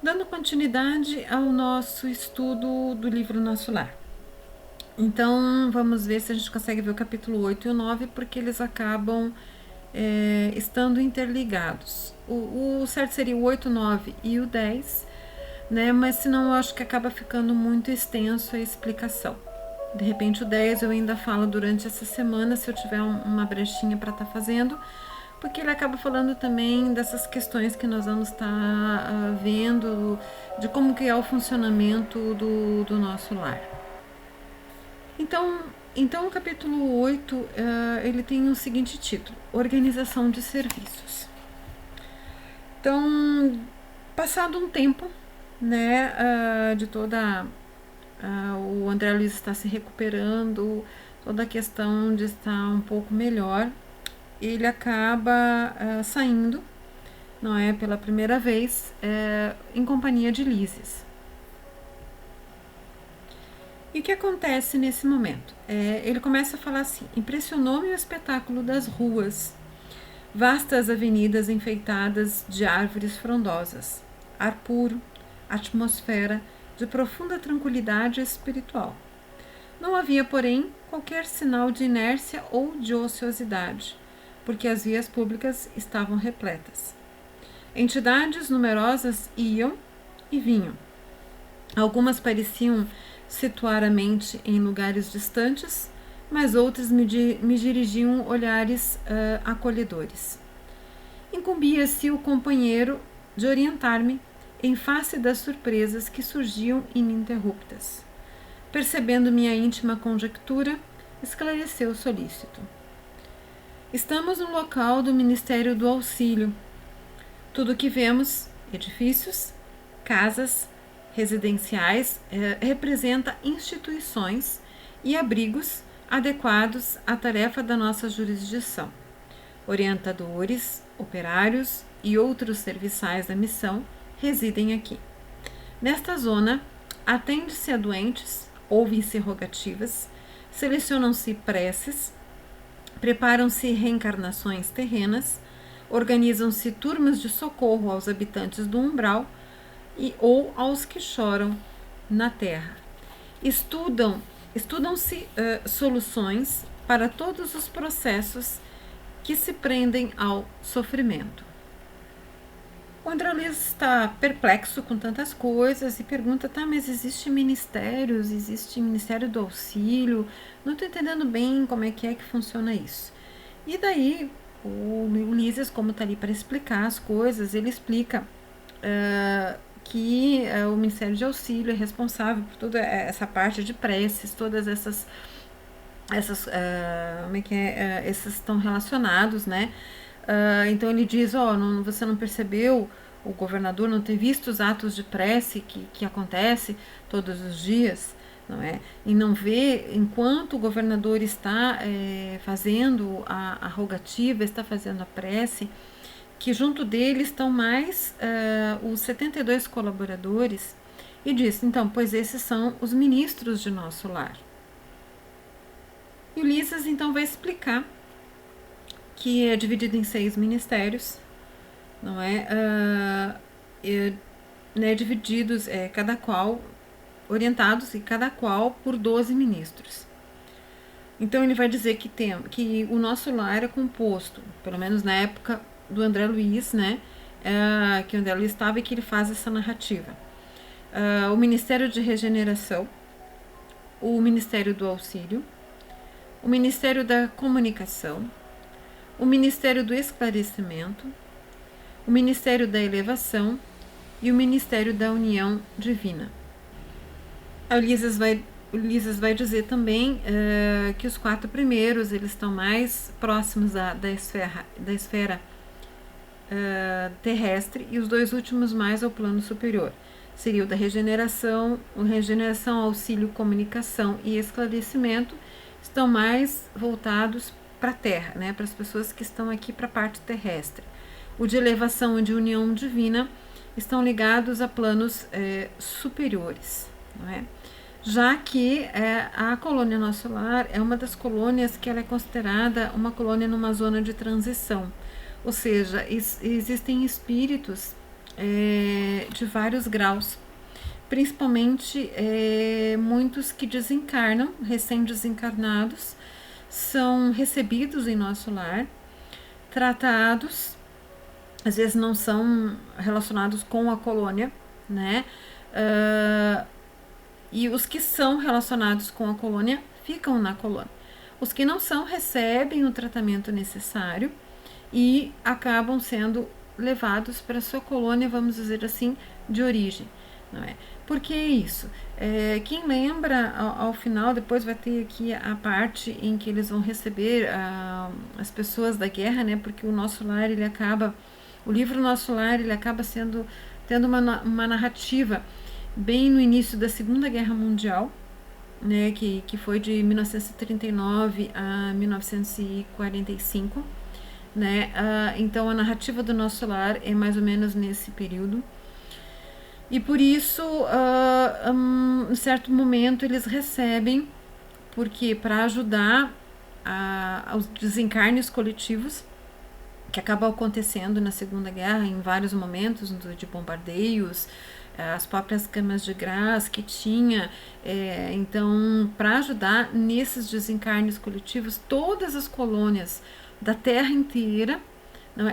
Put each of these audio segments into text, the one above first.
Dando continuidade ao nosso estudo do livro Nosso Lar. Então, vamos ver se a gente consegue ver o capítulo 8 e o 9, porque eles acabam estando interligados. O certo seria o 8, 9 e o 10, né? Mas senão eu acho que acaba ficando muito extenso a explicação. De repente o 10 eu ainda falo durante essa semana, se eu tiver uma brechinha para estar fazendo, porque ele acaba falando também dessas questões que nós vamos estar vendo, de como que é o funcionamento do nosso lar. Então o capítulo 8 ele tem o seguinte título: Organização de Serviços. Então, passado um tempo, né, de toda o André Luiz está se recuperando, toda a questão de estar um pouco melhor, ele acaba saindo, não é, pela primeira vez, em companhia de Lises. E o que acontece nesse momento? Ele começa a falar assim: impressionou-me o espetáculo das ruas, vastas avenidas enfeitadas de árvores frondosas, ar puro, atmosfera de profunda tranquilidade espiritual. Não havia, porém, qualquer sinal de inércia ou de ociosidade, porque as vias públicas estavam repletas. Entidades numerosas iam e vinham. Algumas pareciam situar a mente em lugares distantes, mas outras me dirigiam olhares acolhedores. Incumbia-se o companheiro de orientar-me em face das surpresas que surgiam ininterruptas. Percebendo minha íntima conjectura, esclareceu solícito. Estamos no local do Ministério do Auxílio. Tudo o que vemos, edifícios, casas, residenciais, representa instituições e abrigos adequados à tarefa da nossa jurisdição. Orientadores, operários e outros serviçais da missão residem aqui. Nesta zona, atende-se a doentes, ouvem-se rogativas, selecionam-se preces, preparam-se reencarnações terrenas, organizam-se turmas de socorro aos habitantes do umbral ou aos que choram na terra. Estudam-se soluções para todos os processos que se prendem ao sofrimento. O André Luiz está perplexo com tantas coisas e pergunta: tá, mas existe ministérios, existe Ministério do Auxílio, não estou entendendo bem como é que funciona isso. E daí o Ulisses, como está ali para explicar as coisas, ele explica que o Ministério de Auxílio é responsável por toda essa parte de preces, todas essas esses estão relacionados, né? Então ele diz: você não percebeu, o governador não tem visto os atos de prece que acontece todos os dias, não é? E não vê, enquanto o governador está fazendo a rogativa, está fazendo a prece, que junto dele estão mais os 72 colaboradores, e diz: então, pois esses são os ministros de nosso lar. E Ulisses então vai explicar que é dividido em 6 ministérios, não é? Divididos, cada qual, orientados e cada qual por 12 ministros. Então ele vai dizer que o nosso lar é composto, pelo menos na época do André Luiz, né? Que o André Luiz estava e que ele faz essa narrativa. O Ministério de Regeneração, o Ministério do Auxílio, o Ministério da Comunicação, o Ministério do Esclarecimento, o Ministério da Elevação e o Ministério da União Divina. A Ulisses vai dizer também que os 4 primeiros eles estão mais próximos da esfera terrestre e os 2 últimos mais ao plano superior. Seria o da regeneração, auxílio, comunicação e esclarecimento, estão mais voltados para a Terra, né, para as pessoas que estão aqui para a parte terrestre. O de elevação e de união divina estão ligados a planos superiores, não é? Já que a colônia Nosso Lar é uma das colônias que ela é considerada uma colônia numa zona de transição, ou seja, existem espíritos de vários graus, principalmente muitos que desencarnam, recém-desencarnados, são recebidos em nosso lar, tratados, às vezes não são relacionados com a colônia, né? E os que são relacionados com a colônia ficam na colônia. Os que não são recebem o tratamento necessário e acabam sendo levados para a sua colônia, vamos dizer assim, de origem. Não é? Por que isso? Quem lembra, ao final, depois vai ter aqui a parte em que eles vão receber as pessoas da guerra, né? Porque o Nosso Lar, ele acaba, o livro Nosso Lar, ele acaba tendo uma narrativa bem no início da Segunda Guerra Mundial, né? Que foi de 1939 a 1945. Né? Então a narrativa do Nosso Lar é mais ou menos nesse período. E por isso, em certo momento, eles recebem, porque para ajudar aos desencarnes coletivos, que acabam acontecendo na Segunda Guerra em vários momentos de bombardeios, as próprias camas de gás que tinha. Então, para ajudar nesses desencarnes coletivos, todas as colônias da Terra inteira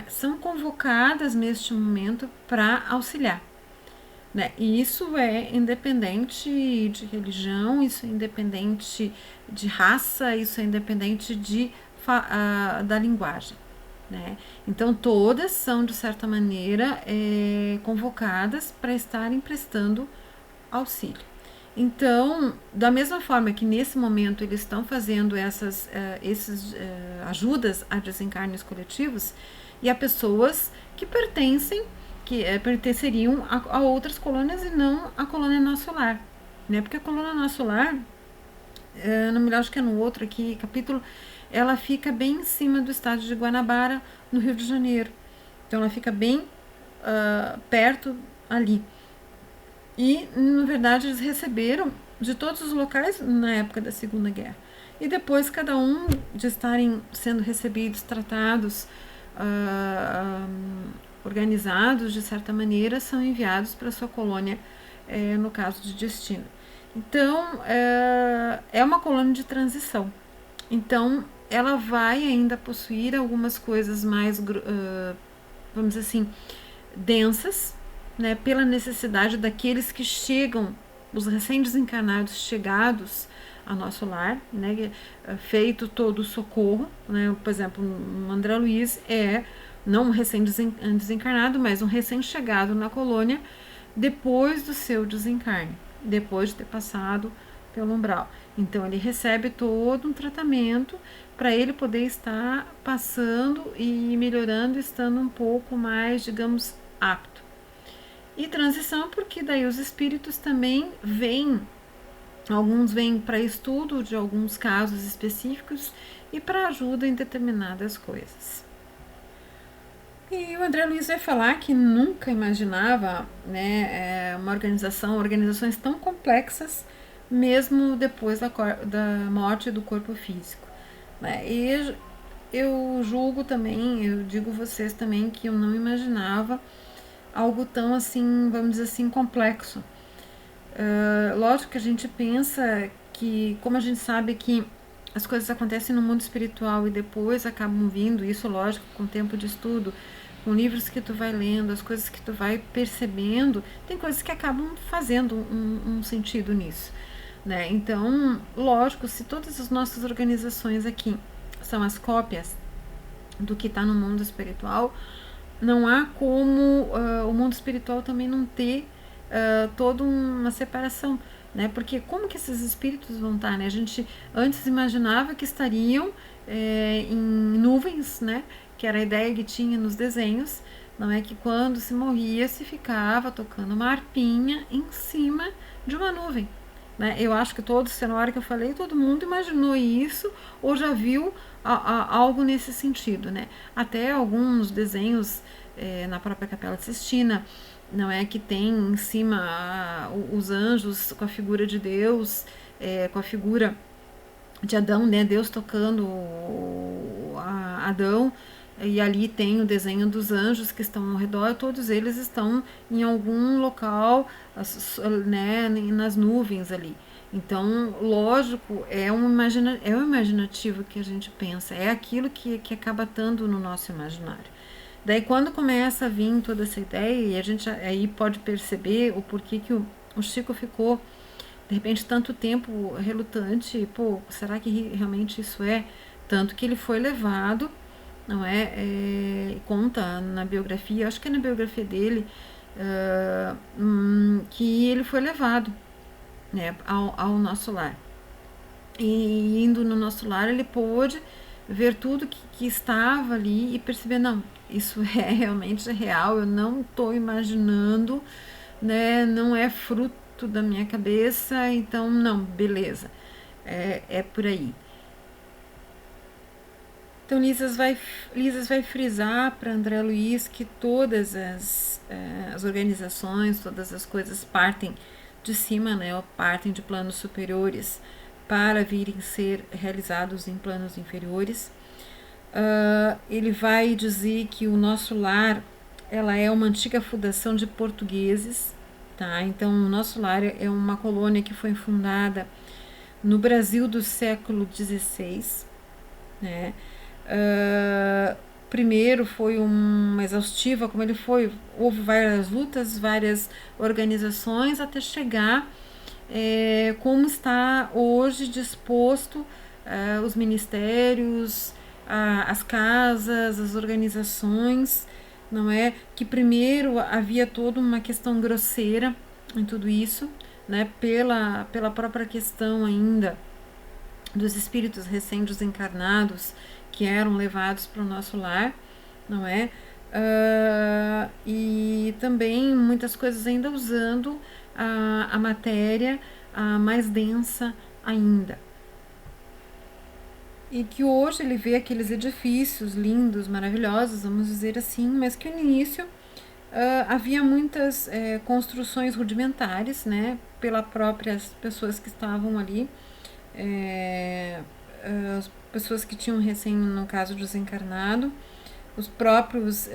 são convocadas neste momento para auxiliar. Né? E isso é independente de religião, isso é independente de raça, isso é independente da linguagem. Né? Então, todas são, de certa maneira, convocadas para estarem prestando auxílio. Então, da mesma forma que nesse momento eles estão fazendo essas ajudas a desencarnes coletivos, e a pessoas que pertenceriam a outras colônias e não a colônia Nosso Lar, né? Porque a colônia Nosso Lar, não me lembro, acho que é no outro aqui capítulo, ela fica bem em cima do estado de Guanabara, no Rio de Janeiro. Então ela fica bem perto ali. E, na verdade, eles receberam de todos os locais na época da Segunda Guerra. E depois, cada um de estarem sendo recebidos, tratados, organizados de certa maneira, são enviados para sua colônia, no caso de destino. Então, é uma colônia de transição. Então, ela vai ainda possuir algumas coisas mais, vamos dizer assim, densas, né, pela necessidade daqueles que chegam, os recém-desencarnados chegados a Nosso Lar, né, feito todo o socorro, né, por exemplo, o André Luiz não um recém-desencarnado, mas um recém-chegado na colônia depois do seu desencarne, depois de ter passado pelo umbral. Então ele recebe todo um tratamento para ele poder estar passando e melhorando, estando um pouco mais, digamos, apto. E transição, porque daí os espíritos também vêm, alguns vêm para estudo de alguns casos específicos e para ajuda em determinadas coisas. E o André Luiz vai falar que nunca imaginava, né, organizações tão complexas, mesmo depois da morte do corpo físico. Né? E eu julgo também, eu digo vocês também que eu não imaginava algo tão assim, vamos dizer assim, complexo. Lógico que a gente pensa que, como a gente sabe que as coisas acontecem no mundo espiritual e depois acabam vindo, isso lógico, com o tempo de estudo, com livros que tu vai lendo, as coisas que tu vai percebendo, tem coisas que acabam fazendo um sentido nisso. Né? Então, lógico, se todas as nossas organizações aqui são as cópias do que está no mundo espiritual, não há como o mundo espiritual também não ter toda uma separação, né? Porque como que esses espíritos vão estar, né? A gente antes imaginava que estariam em nuvens, né? Que era a ideia que tinha nos desenhos, não é que quando se morria se ficava tocando uma harpinha em cima de uma nuvem. Né? Eu acho que na hora que eu falei, todo mundo imaginou isso ou já viu algo nesse sentido. Né? Até alguns desenhos na própria Capela Sistina, não é que tem em cima os anjos com a figura de Deus, com a figura de Adão, né? Deus tocando Adão e ali tem o desenho dos anjos que estão ao redor, todos eles estão em algum local, né, nas nuvens ali. Então, lógico, é um imaginativo que a gente pensa, é aquilo que acaba estando no nosso imaginário. Daí, quando começa a vir toda essa ideia, e a gente aí pode perceber o porquê que o Chico ficou, de repente, tanto tempo relutante, pô, será que realmente isso é? Tanto que ele foi levado, não conta na biografia, acho que é na biografia dele, que ele foi levado, né, ao nosso lar. E indo no nosso lar, ele pôde ver tudo que estava ali e perceber, não, isso é realmente real, eu não estou imaginando, né, não é fruto da minha cabeça, então não, beleza, é por aí. Então Lisas vai frisar para André Luiz que todas as organizações, todas as coisas partem de cima, né, ou partem de planos superiores para virem ser realizados em planos inferiores. Ele vai dizer que o nosso lar, ela é uma antiga fundação de portugueses, tá? Então o nosso lar é uma colônia que foi fundada no Brasil do século XVI, né? Primeiro foi uma exaustiva, como ele foi, houve várias lutas, várias organizações até chegar como está hoje disposto os ministérios, as casas, as organizações, não é? Que primeiro havia toda uma questão grosseira em tudo isso, né? Pela própria questão ainda dos espíritos recém-desencarnados que eram levados para o nosso lar, não é? E também muitas coisas ainda usando a matéria mais densa ainda. E que hoje ele vê aqueles edifícios lindos, maravilhosos, vamos dizer assim, mas que no início havia muitas construções rudimentares, né, pelas próprias pessoas que estavam ali, as pessoas que tinham recém, no caso, desencarnado, os próprios,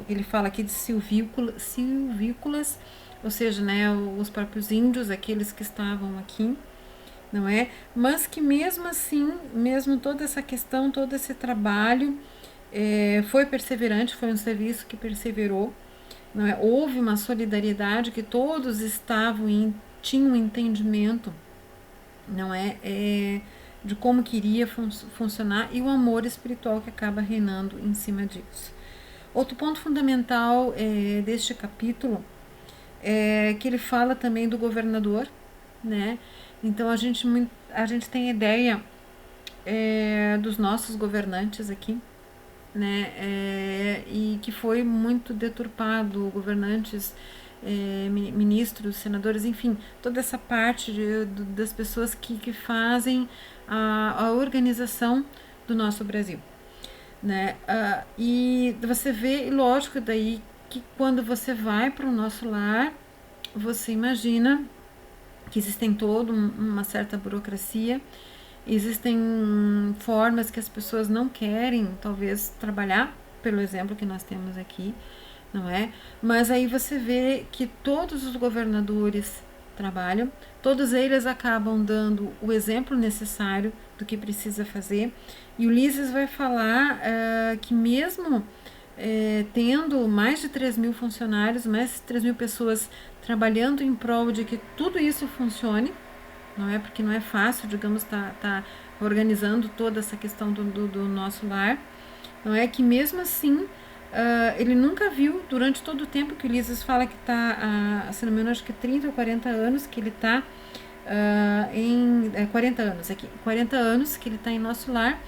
ele fala aqui de silvícolas, ou seja, né, os próprios índios, aqueles que estavam aqui, não é? Mas que mesmo assim, mesmo toda essa questão, todo esse trabalho foi perseverante, foi um serviço que perseverou, não é? Houve uma solidariedade que todos tinham um entendimento, não é? De como queria funcionar e o amor espiritual que acaba reinando em cima disso. Outro ponto fundamental deste capítulo é que ele fala também do governador, né? Então a gente tem ideia dos nossos governantes aqui, né? E que foi muito deturpado, governantes, ministros, senadores, enfim, toda essa parte das pessoas que fazem a organização do nosso Brasil, né? E você vê, lógico, daí que quando você vai para o nosso lar, você imagina que existem toda uma certa burocracia, existem formas que as pessoas não querem, talvez, trabalhar, pelo exemplo que nós temos aqui, não é? Mas aí você vê que todos os governadores trabalham, todos eles acabam dando o exemplo necessário do que precisa fazer, e o Ulisses vai falar que mesmo tendo mais de 3.000 funcionários, mais de 3.000 pessoas trabalhando em prol de que tudo isso funcione, não é? Porque não é fácil, digamos, tá organizando toda essa questão do nosso lar, não é? Que mesmo assim ele nunca viu, durante todo o tempo que o Ulisses fala que está, se não me engano, acho que 30 ou 40 anos que ele está 40 anos aqui, 40 anos que ele está em nosso lar,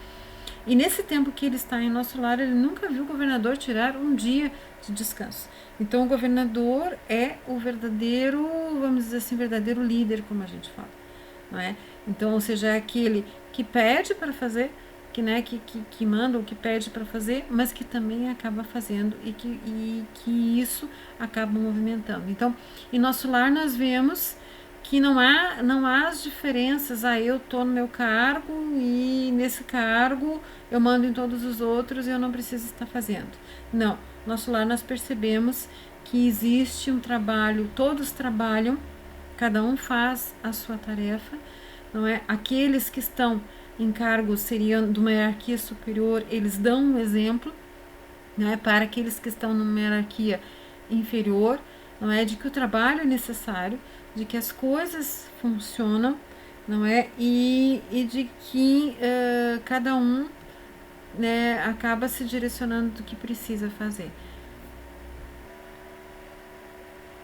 e nesse tempo que ele está em nosso lar, ele nunca viu o governador tirar um dia de descanso. Então o governador é o verdadeiro, vamos dizer assim, verdadeiro líder, como a gente fala, não é? Então, ou seja, é aquele que pede para fazer, que manda ou que pede para fazer, mas que também acaba fazendo e que isso acaba movimentando. Então, em nosso lar nós vemos que não há as diferenças, eu tô no meu cargo e nesse cargo eu mando em todos os outros e eu não preciso estar fazendo. Não, nosso lar nós percebemos que existe um trabalho, todos trabalham, cada um faz a sua tarefa, não é? Aqueles que estão em cargos seriam de uma hierarquia superior, eles dão um exemplo, não é, para aqueles que estão numa hierarquia inferior, não é, de que o trabalho é necessário, de que as coisas funcionam, não é, e de que cada um, né, acaba se direcionando do que precisa fazer.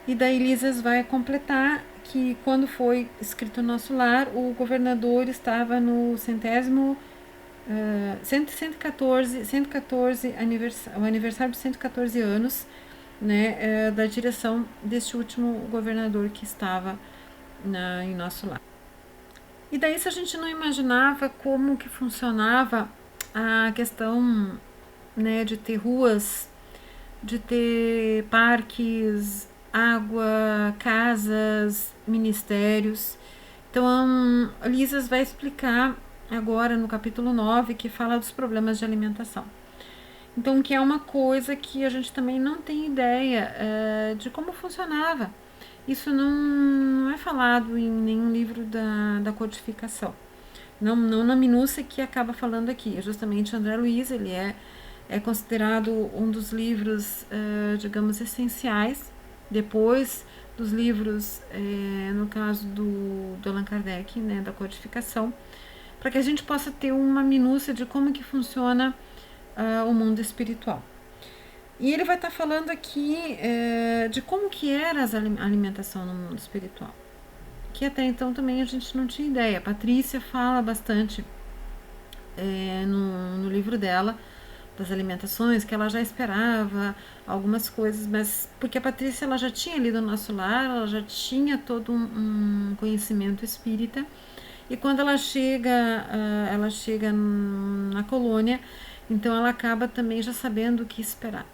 E daí Lisas vai completar que quando foi escrito Nosso Lar, o governador estava no centésimo 114 o aniversário de 114 anos, né, da direção deste último governador que estava em Nosso Lar. E daí, se a gente não imaginava como que funcionava a questão, né, de ter ruas, de ter parques, água, casas, ministérios. Então, Lisas vai explicar agora no capítulo 9, que fala dos problemas de alimentação. Então, que é uma coisa que a gente também não tem ideia de como funcionava. Isso não é falado em nenhum livro da codificação. Não na minúcia que acaba falando aqui. É justamente André Luiz, ele é considerado um dos livros, digamos, essenciais, depois dos livros, no caso do Allan Kardec, né, da codificação, para que a gente possa ter uma minúcia de como que funciona o mundo espiritual. E ele vai estar falando aqui de como que era a alimentação no mundo espiritual, que até então também a gente não tinha ideia. A Patrícia fala bastante no livro dela das alimentações, que ela já esperava algumas coisas, mas porque a Patrícia ela já tinha lido Nosso Lar, ela já tinha todo um conhecimento espírita, e quando ela chega na colônia, então ela acaba também já sabendo o que esperar,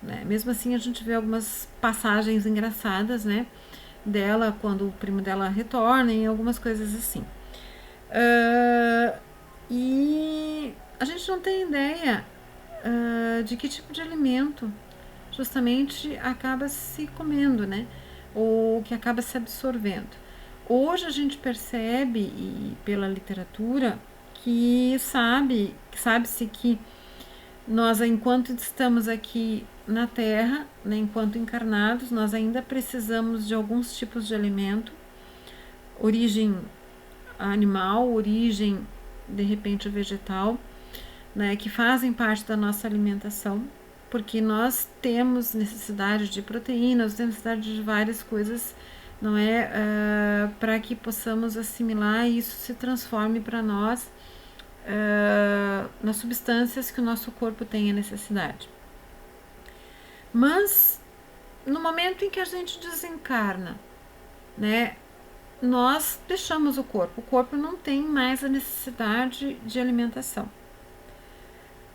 né? Mesmo assim, a gente vê algumas passagens engraçadas, né, dela quando o primo dela retorna e algumas coisas assim. E a gente não tem ideia de que tipo de alimento justamente acaba se comendo, né? Ou que acaba se absorvendo. Hoje a gente percebe, e pela literatura, que sabe-se que nós, enquanto estamos aqui na Terra, né, enquanto encarnados, nós ainda precisamos de alguns tipos de alimento, origem animal, origem de repente vegetal, né, que fazem parte da nossa alimentação, porque nós temos necessidade de proteínas, temos necessidade de várias coisas, não é, para que possamos assimilar e isso se transforme para nós nas substâncias que o nosso corpo tem a necessidade. Mas no momento em que a gente desencarna, né, nós deixamos o corpo não tem mais a necessidade de alimentação.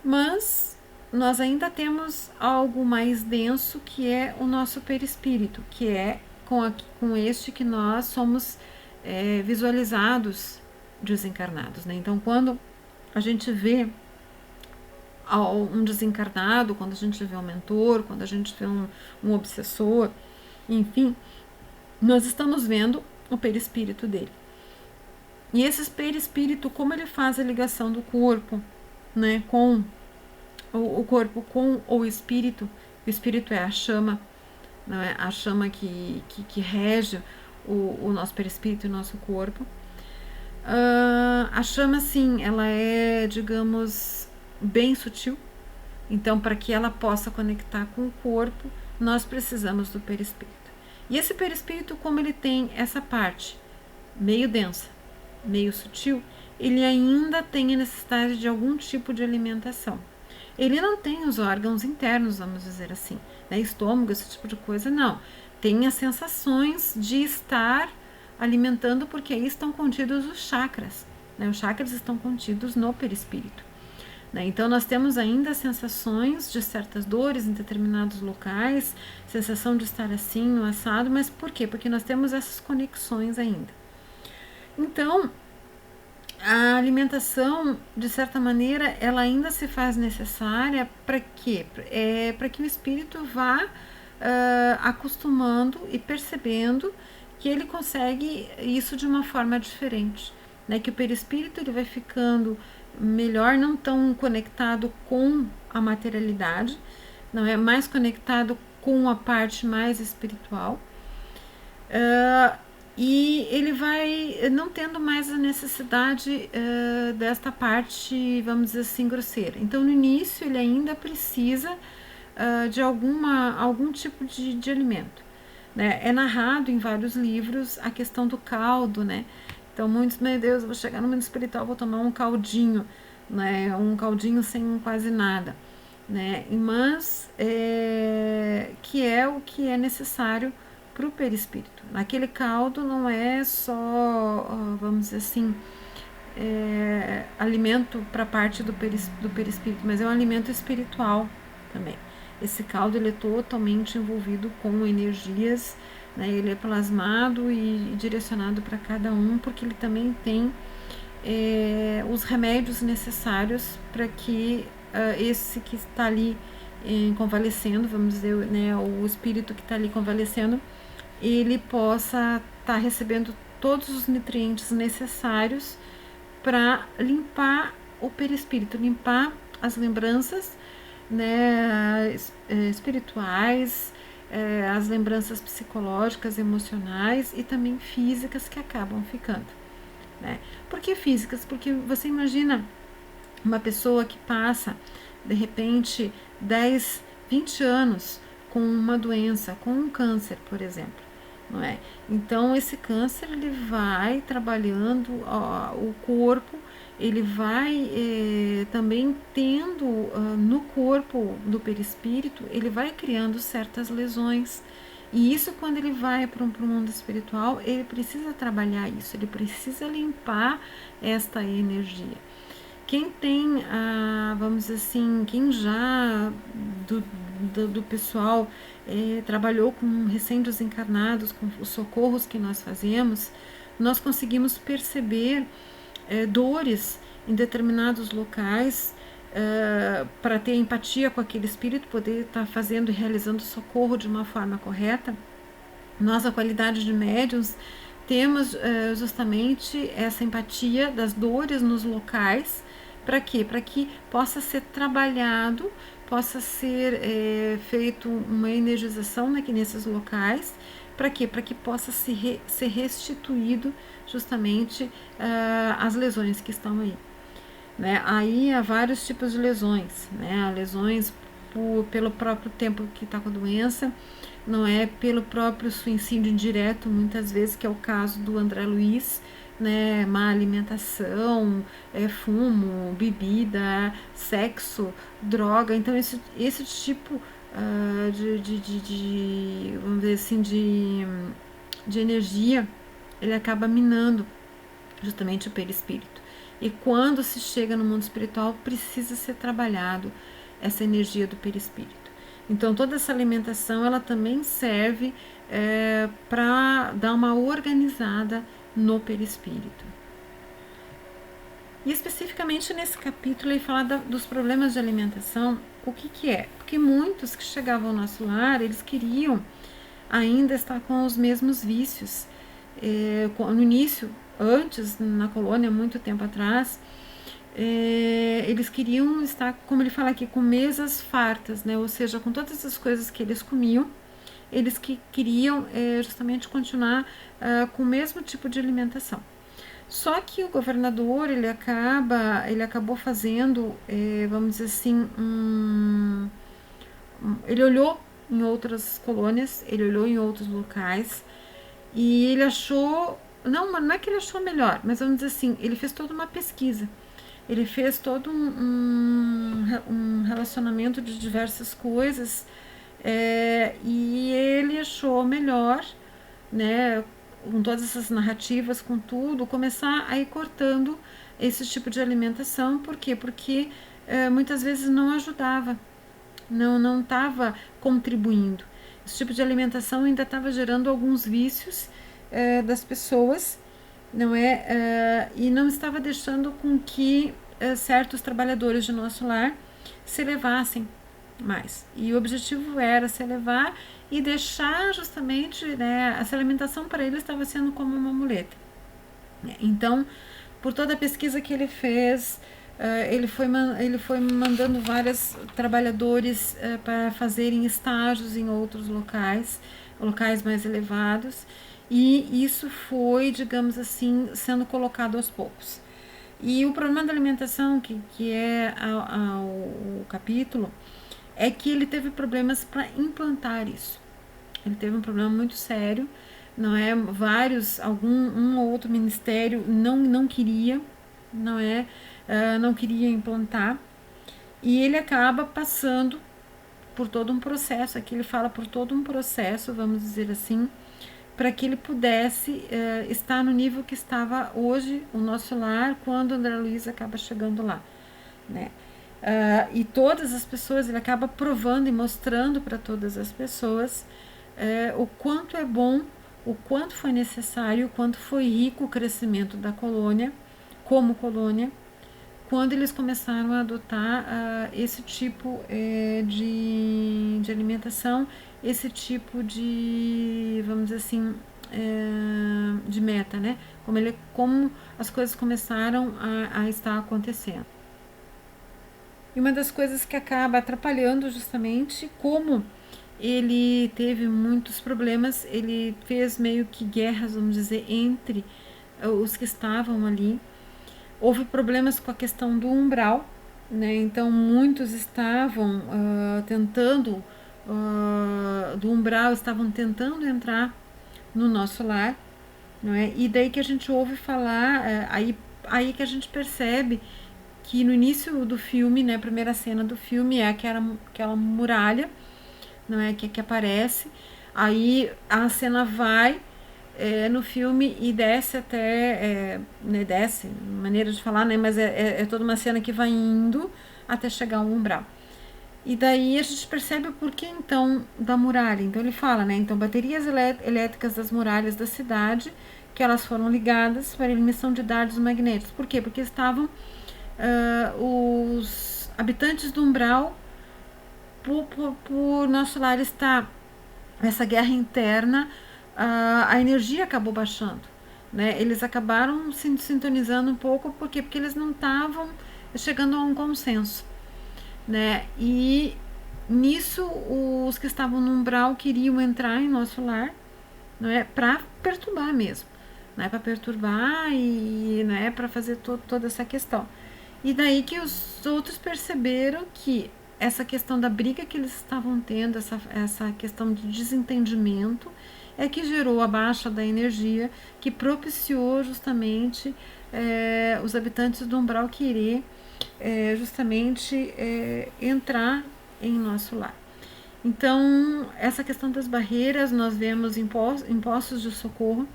Mas nós ainda temos algo mais denso, que é o nosso perispírito, que é com este que nós somos visualizados desencarnados, né? Então, quando a gente vê um desencarnado, quando a gente vê um mentor, quando a gente vê um obsessor, enfim, nós estamos vendo o perispírito dele. E esse perispírito, como ele faz a ligação do corpo, né, com o corpo, com o espírito é a chama, não é? A chama que rege o nosso perispírito e o nosso corpo. A chama, sim, ela é, digamos, bem sutil. Então, para que ela possa conectar com o corpo, nós precisamos do perispírito. E esse perispírito, como ele tem essa parte meio densa, meio sutil, ele ainda tem a necessidade de algum tipo de alimentação. Ele não tem os órgãos internos, vamos dizer assim, né? Estômago, esse tipo de coisa, não. Tem as sensações de estar alimentando, porque aí estão contidos os chakras, né? Os chakras estão contidos no perispírito. né? Então nós temos ainda sensações de certas dores em determinados locais, sensação de estar assim, no assado, mas por quê? Porque nós temos essas conexões ainda. Então, a alimentação, de certa maneira, ela ainda se faz necessária para quê? Para que o espírito vá acostumando e percebendo que ele consegue isso de uma forma diferente, né? Que o perispírito ele vai ficando melhor, não tão conectado com a materialidade, não é mais conectado com a parte mais espiritual. E ele vai não tendo mais a necessidade desta parte, vamos dizer assim, grosseira. Então, no início, ele ainda precisa de algum tipo de alimento, né? É narrado em vários livros a questão do caldo, né? Então, muitos, meu Deus, eu vou chegar no mundo espiritual, vou tomar um caldinho, né? Um caldinho sem quase nada, né? Mas que é o que é necessário para o perispírito. Aquele caldo não é só, vamos dizer assim, alimento para a parte do perispírito, mas é um alimento espiritual também. Esse caldo ele é totalmente envolvido com energias, né? Ele é plasmado e direcionado para cada um, porque ele também tem os remédios necessários para que esse que está ali convalescendo, vamos dizer, né, o espírito que está ali convalescendo, ele possa estar recebendo todos os nutrientes necessários para limpar o perispírito, limpar as lembranças, né, espirituais, as lembranças psicológicas, emocionais e também físicas que acabam ficando, né? Por que físicas? Porque você imagina uma pessoa que passa, de repente, 10, 20 anos com uma doença, com um câncer, por exemplo, não é? Então, esse câncer, ele vai trabalhando o corpo, ele vai também tendo no corpo do perispírito, ele vai criando certas lesões. E isso, quando ele vai para o mundo espiritual, ele precisa trabalhar isso, ele precisa limpar esta energia. Quem tem, vamos dizer assim, quem já do pessoal trabalhou com recém-desencarnados, com os socorros que nós fazemos, nós conseguimos perceber dores em determinados locais para ter empatia com aquele espírito, poder estar fazendo e realizando socorro de uma forma correta. Nós, a qualidade de médiums, temos justamente essa empatia das dores nos locais. Para quê? Para que possa ser trabalhado, possa ser feito uma energização nesses locais. Para quê? Para que possa ser restituído justamente as lesões que estão aí. Né? Aí há vários tipos de lesões, né? Há lesões pelo próprio tempo que está com a doença, não é pelo próprio suicídio indireto, muitas vezes, que é o caso do André Luiz, né? Má alimentação, fumo, bebida, sexo, droga. Então, esse tipo vamos dizer assim, de energia, ele acaba minando justamente o perispírito. E quando se chega no mundo espiritual, precisa ser trabalhado essa energia do perispírito. Então, toda essa alimentação, ela também serve para dar uma organizada no perispírito. E especificamente nesse capítulo, ele fala dos problemas de alimentação. O que é? Porque muitos que chegavam ao nosso lar, eles queriam ainda estar com os mesmos vícios. No início, antes, na colônia, muito tempo atrás, eles queriam estar, como ele fala aqui, com mesas fartas, né? Ou seja, com todas as coisas que eles comiam, eles queriam justamente continuar com o mesmo tipo de alimentação. Só que o governador, ele acabou fazendo, vamos dizer assim, ele olhou em outras colônias, ele olhou em outros locais e ele achou, não é que ele achou melhor, mas vamos dizer assim, ele fez toda uma pesquisa. Ele fez todo um relacionamento de diversas coisas e ele achou melhor, né, com todas essas narrativas, com tudo, começar a ir cortando esse tipo de alimentação. Por quê? Porque muitas vezes não ajudava, não estava contribuindo. Esse tipo de alimentação ainda estava gerando alguns vícios das pessoas, não é? E não estava deixando com que certos trabalhadores de nosso lar se elevassem mais. E o objetivo era se elevar e deixar justamente, né, essa alimentação para ele estava sendo como uma muleta. Então, por toda a pesquisa que ele fez, ele foi mandando vários trabalhadores para fazerem estágios em outros locais mais elevados, e isso foi, digamos assim, sendo colocado aos poucos. E o problema da alimentação, que é o capítulo, é que ele teve problemas para implantar isso. Ele teve um problema muito sério, não é? Um ou outro ministério não queria, não é? Não queria implantar, e ele acaba passando por todo um processo. Aqui ele fala por todo um processo, vamos dizer assim, para que ele pudesse estar no nível que estava hoje o nosso lar, quando André Luiz acaba chegando lá, né? E todas as pessoas, ele acaba provando e mostrando para todas as pessoas o quanto é bom, o quanto foi necessário, o quanto foi rico o crescimento da colônia, como colônia, quando eles começaram a adotar esse tipo de alimentação, esse tipo de, vamos dizer assim, de meta, né? Como as coisas começaram a estar acontecendo. E uma das coisas que acaba atrapalhando justamente, como ele teve muitos problemas, ele fez meio que guerras, vamos dizer, entre os que estavam ali. Houve problemas com a questão do umbral, né? Então muitos estavam tentando do umbral, estavam tentando entrar no nosso lar, não é? E daí que a gente ouve falar, aí que a gente percebe que no início do filme, né, a primeira cena do filme é aquela muralha, não é, que aparece. Aí a cena vai no filme e desce até, né, desce, maneira de falar, né, mas é toda uma cena que vai indo até chegar ao umbral. E daí a gente percebe o porquê então da muralha. Então ele fala, né, então baterias elétricas das muralhas da cidade, que elas foram ligadas para a emissão de dardos magnéticos. Por quê? Porque estavam os habitantes do umbral, por nosso lar estar essa guerra interna, a energia acabou baixando, né? Eles acabaram se sintonizando um pouco, porque eles não estavam chegando a um consenso, né? E nisso os que estavam no umbral queriam entrar em nosso lar, não é, para perturbar mesmo, né? Para perturbar e, né, para fazer toda essa questão. E daí que os outros perceberam que essa questão da briga que eles estavam tendo, essa questão de desentendimento, é que gerou a baixa da energia, que propiciou justamente os habitantes do umbral querer justamente entrar em nosso lar. Então, essa questão das barreiras, nós vemos em postos de socorro,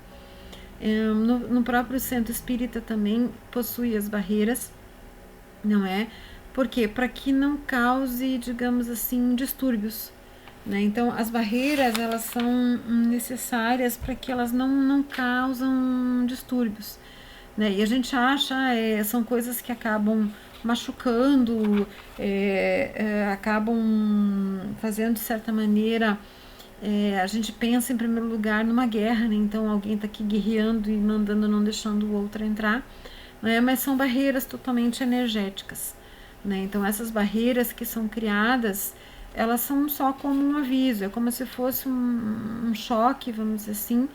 no próprio centro espírita também possui as barreiras, não é? Por quê? Para que não cause, digamos assim, distúrbios, né? Então, as barreiras, elas são necessárias para que elas não causam distúrbios, né? E a gente acha, são coisas que acabam machucando, acabam fazendo, de certa maneira, a gente pensa em primeiro lugar numa guerra, né? Então alguém está aqui guerreando e mandando, não deixando o outro entrar, né? Mas são barreiras totalmente energéticas, né? Então essas barreiras que são criadas, elas são só como um aviso, é como se fosse um choque, vamos dizer assim,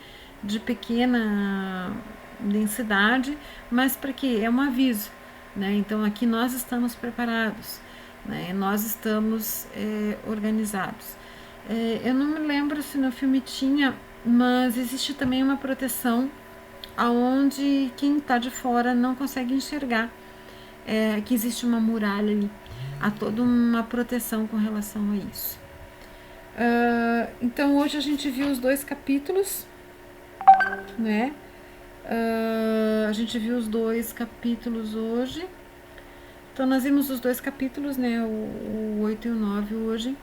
de pequena densidade, mas para quê? É um aviso, né? Então aqui nós estamos preparados, né? Nós estamos organizados. Eu não me lembro se no filme tinha, mas existe também uma proteção aonde quem está de fora não consegue enxergar que existe uma muralha ali. Há toda uma proteção com relação a isso. Então hoje a gente viu os 2 capítulos, né? A gente viu os 2 capítulos hoje. Então, nós vimos os 2 capítulos, né, o 8 e o 9 hoje.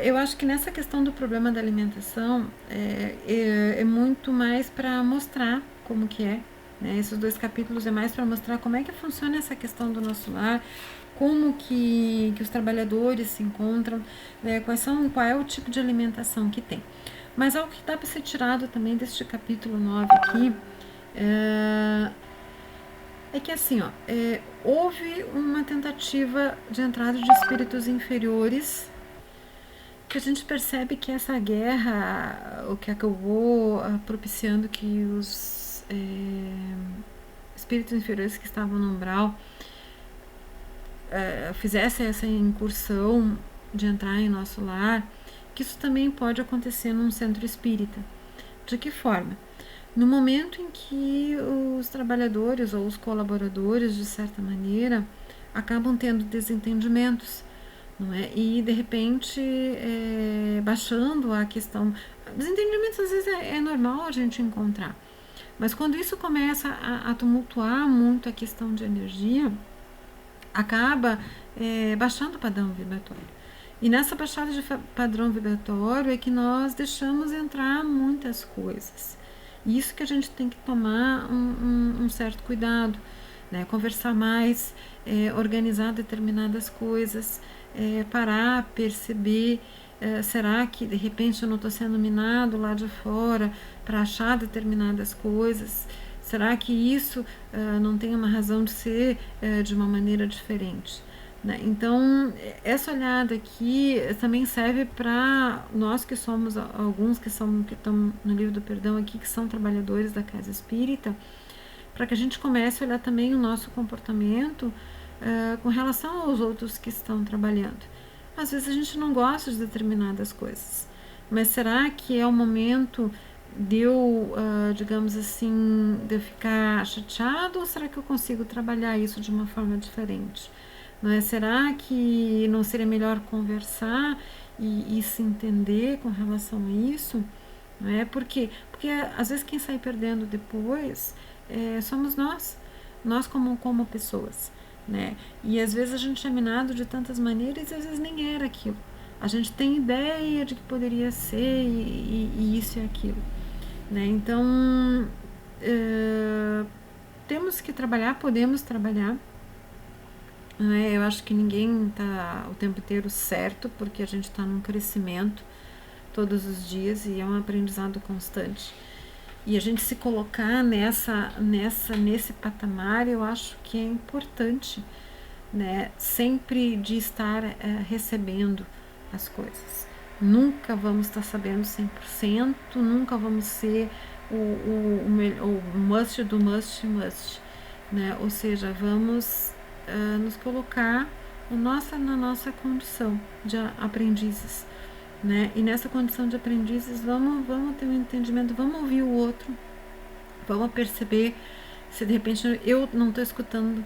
Eu acho que nessa questão do problema da alimentação é muito mais para mostrar como que é, né? Esses 2 capítulos é mais para mostrar como é que funciona essa questão do nosso lar, como que os trabalhadores se encontram, né? Qual é o tipo de alimentação que tem. Mas algo que dá para ser tirado também deste capítulo 9 aqui é que assim, houve uma tentativa de entrada de espíritos inferiores, que a gente percebe que essa guerra, o que acabou propiciando que os espíritos inferiores que estavam no umbral fizessem essa incursão de entrar em nosso lar, que isso também pode acontecer num centro espírita. De que forma? No momento em que os trabalhadores ou os colaboradores, de certa maneira, acabam tendo desentendimentos, não é? E de repente baixando a questão. Desentendimentos às vezes é normal a gente encontrar, mas quando isso começa a tumultuar muito a questão de energia, acaba baixando o padrão vibratório. E nessa baixada de padrão vibratório é que nós deixamos entrar muitas coisas. Isso que a gente tem que tomar um certo cuidado, né? Conversar mais, organizar determinadas coisas, parar, perceber, será que de repente eu não estou sendo minado lá de fora para achar determinadas coisas? Será que isso não tem uma razão de ser de uma maneira diferente? Né? Então, essa olhada aqui também serve para nós que somos, alguns que estão no livro do perdão aqui, que são trabalhadores da casa espírita, para que a gente comece a olhar também o nosso comportamento com relação aos outros que estão trabalhando. Às vezes a gente não gosta de determinadas coisas, mas será que é o momento de eu, digamos assim, de eu ficar chateado, ou será que eu consigo trabalhar isso de uma forma diferente? Não é? Será que não seria melhor conversar e se entender com relação a isso? Não é? Porque às vezes quem sai perdendo depois somos nós como pessoas, né? E às vezes a gente é minado de tantas maneiras e às vezes nem era aquilo. A gente tem ideia de que poderia ser e isso e aquilo, né? Então temos que trabalhar, podemos trabalhar. Eu acho que ninguém está o tempo inteiro certo, porque a gente está num crescimento todos os dias e é um aprendizado constante. E a gente se colocar nesse patamar, eu acho que é importante, né? Sempre de estar recebendo as coisas. Nunca vamos estar sabendo 100%, nunca vamos ser o must do must, né? Ou seja, vamos nos colocar na nossa condição de aprendizes, né? E nessa condição de aprendizes vamos ter um entendimento, vamos ouvir o outro, vamos perceber se de repente eu não estou escutando,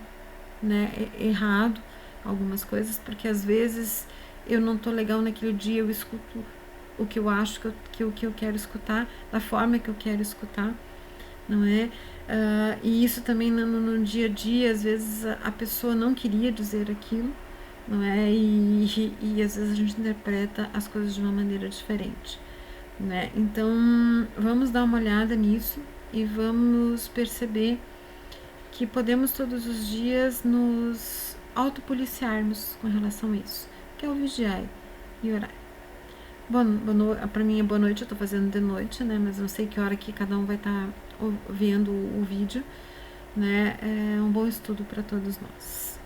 né, errado algumas coisas, porque às vezes eu não estou legal naquele dia, eu escuto o que eu acho que eu quero escutar, da forma que eu quero escutar, não é? E isso também no dia a dia, às vezes a pessoa não queria dizer aquilo, não é? E às vezes a gente interpreta as coisas de uma maneira diferente, né? Então vamos dar uma olhada nisso e vamos perceber que podemos todos os dias nos autopoliciarmos com relação a isso, que é o vigiar e orar. Para mim é boa noite, eu estou fazendo de noite, né? Mas não sei que hora que cada um vai estar vendo o vídeo, né? É um bom estudo para todos nós.